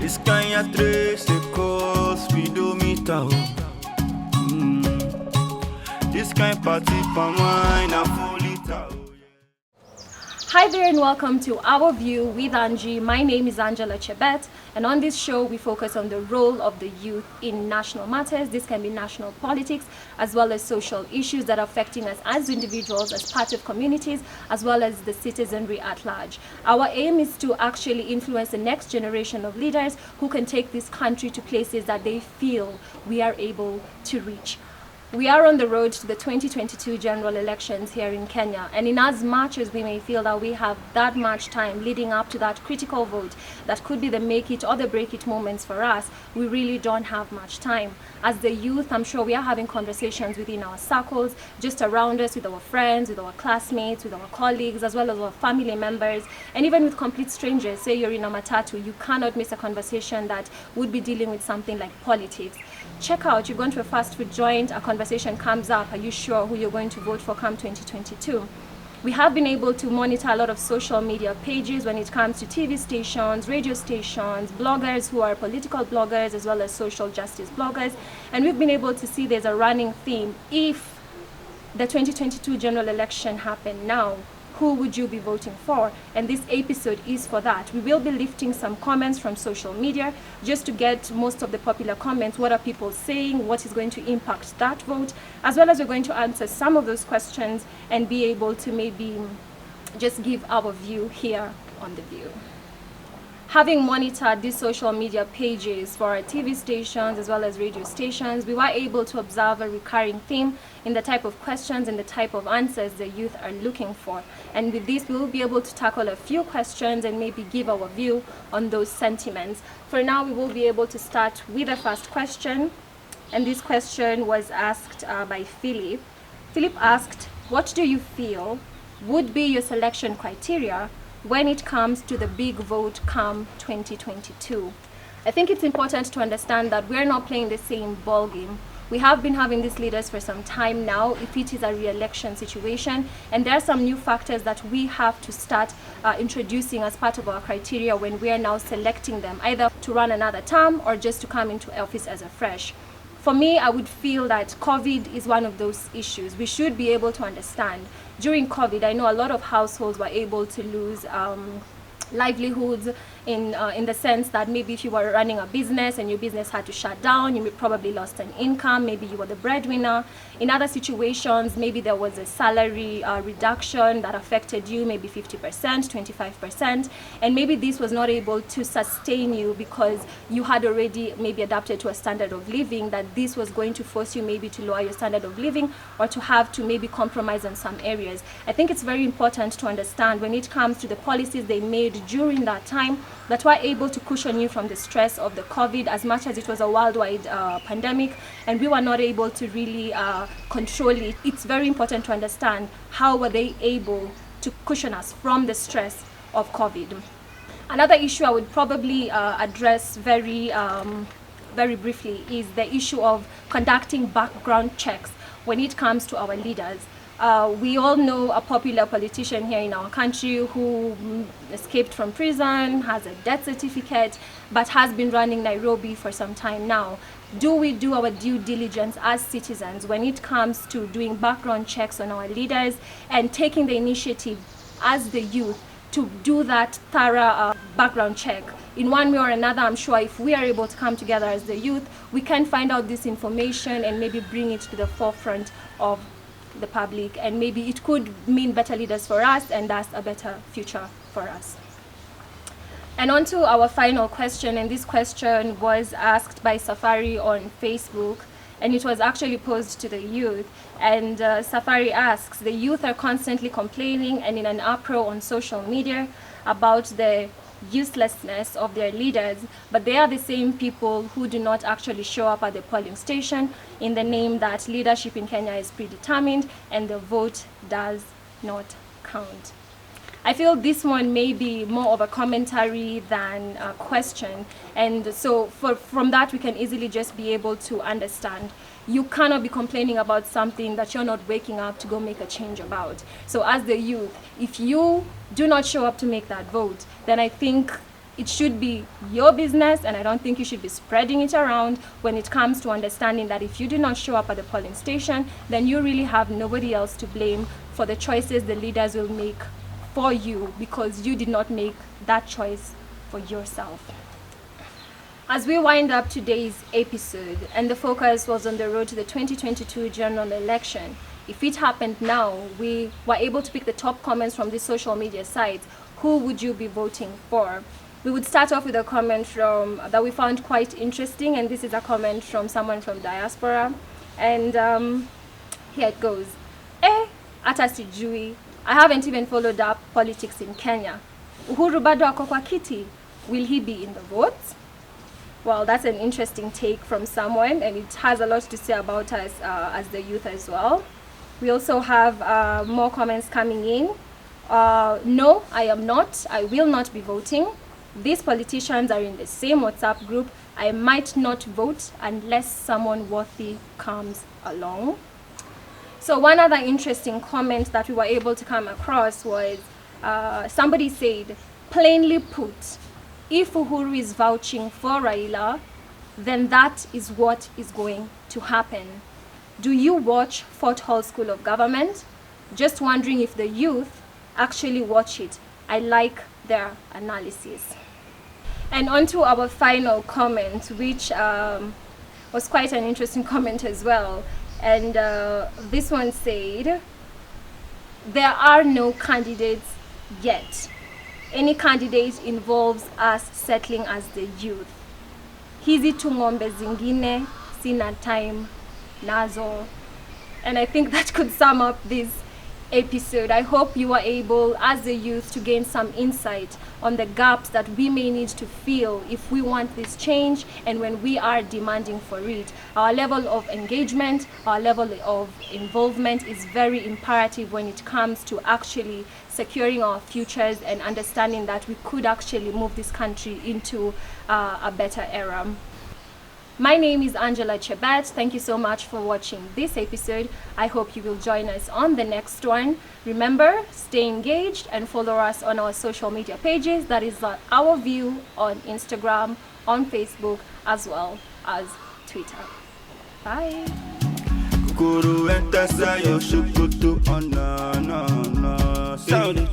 This kind of trace they call speedometer. This kind party for mine a full liter. Hi there and welcome to Our View with Angie. My name is Angela Chebet, and on this show we focus on the role of the youth in national matters. This can be national politics as well as social issues that are affecting us as individuals, as part of communities, as well as the citizenry at large. Our aim is to actually influence the next generation of leaders who can take this country to places that they feel we are able to reach. We are on the road to the 2022 general elections here in Kenya, and in as much as we may feel that we have that much time leading up to that critical vote that could be the make it or the break it moments for us, we really don't have much time. As the youth, I'm sure we are having conversations within our circles, just around us, with our friends, with our classmates, with our colleagues, as well as our family members, and even with complete strangers. Say you're in a matatu, you cannot miss a conversation that would be dealing with something like politics. Check out, you've gone to a fast food joint, a conversation comes up, are you sure who you're going to vote for come 2022? We have been able to monitor a lot of social media pages when it comes to TV stations, radio stations, bloggers who are political bloggers as well as social justice bloggers, and we've been able to see there's a running theme. If the 2022 general election happened now, who would you be voting for? And this episode is for that. We will be lifting some comments from social media just to get most of the popular comments. What are people saying? What is going to impact that vote? As well as we're going to answer some of those questions and be able to maybe just give our view here on The View. Having monitored these social media pages for our TV stations as well as radio stations, we were able to observe a recurring theme in the type of questions and the type of answers the youth are looking for. And with this, we will be able to tackle a few questions and maybe give our view on those sentiments. For now, we will be able to start with the first question. And this question was asked by Philip. Philip asked, what do you feel would be your selection criteria when it comes to the big vote come 2022? I think it's important to understand that we're not playing the same ball game. We have been having these leaders for some time now, if it is a re-election situation, and there are some new factors that we have to start introducing as part of our criteria when we are now selecting them, either to run another term or just to come into office as a fresh. For me, I would feel that COVID is one of those issues. We should be able to understand. During COVID, I know a lot of households were able to lose livelihoods in the sense that maybe if you were running a business and your business had to shut down, you probably lost an income, maybe you were the breadwinner. In other situations, maybe there was a salary reduction that affected you, maybe 50%, 25%, and maybe this was not able to sustain you because you had already maybe adapted to a standard of living, that this was going to force you maybe to lower your standard of living or to have to maybe compromise on some areas. I think it's very important to understand when it comes to the policies they made during that time that were able to cushion you from the stress of the COVID, as much as it was a worldwide pandemic and we were not able to really control it. It's very important to understand how were they able to cushion us from the stress of COVID. Another issue I would probably address very briefly is the issue of conducting background checks when it comes to our leaders. We all know a popular politician here in our country who escaped from prison, has a death certificate, but has been running Nairobi for some time now. Do we do our due diligence as citizens when it comes to doing background checks on our leaders and taking the initiative as the youth to do that thorough background check? In one way or another, I'm sure if we are able to come together as the youth, we can find out this information and maybe bring it to the forefront of the public, and maybe it could mean better leaders for us and thus a better future for us. And on to our final question, and this question was asked by Safari on Facebook, and it was actually posed to the youth. And Safari asks, the youth are constantly complaining and in an uproar on social media about the uselessness of their leaders, but they are the same people who do not actually show up at the polling station in the name that leadership in Kenya is predetermined and the vote does not count. I feel this one may be more of a commentary than a question, and so from that we can easily just be able to understand you cannot be complaining about something that you're not waking up to go make a change about. So as the youth, if you do not show up to make that vote, then I think It should be your business, and I don't think you should be spreading it around when it comes to understanding that if you do not show up at the polling station, then you really have nobody else to blame for the choices the leaders will make for you, because you did not make that choice for yourself. As we wind up today's episode, and the focus was on the road to the 2022 general election, if it happened now, we were able to pick the top comments from these social media sites. Who would you be voting for? We would start off with a comment that we found quite interesting, and this is a comment from someone from diaspora. And here it goes. Hata sijui. I haven't even followed up politics in Kenya. Uhuru bado ako kwa kiti. Will he be in the votes? Well, that's an interesting take from someone, and it has a lot to say about us as the youth as well. We also have more comments coming in. No, I am not. I will not be voting. These politicians are in the same WhatsApp group. I might not vote unless someone worthy comes along. So one other interesting comment that we were able to come across was somebody said, plainly put, if Uhuru is vouching for Raila, then that is what is going to happen. Do you watch Fort Hall School of Government? Just wondering if the youth actually watch it. I like their analysis. And on to our final comment, which was quite an interesting comment as well. And this one said, there are no candidates yet. Any candidate involves us settling as the youth. Hizi tu ng'ombe zingine, sina time nazo. And I think that could sum up this episode. I hope you were able, as a youth, to gain some insight on the gaps that we may need to fill if we want this change and when we are demanding for it. Our level of engagement, our level of involvement is very imperative when it comes to actually securing our futures and understanding that we could actually move this country into a better era. My name is Angela Chebet. Thank you so much for watching this episode. I hope you will join us on the next one. Remember, stay engaged and follow us on our social media pages. That is Our View on Instagram, on Facebook, as well as Twitter. Bye. Kukuru enta sayo shukutu ona na na. Sound it.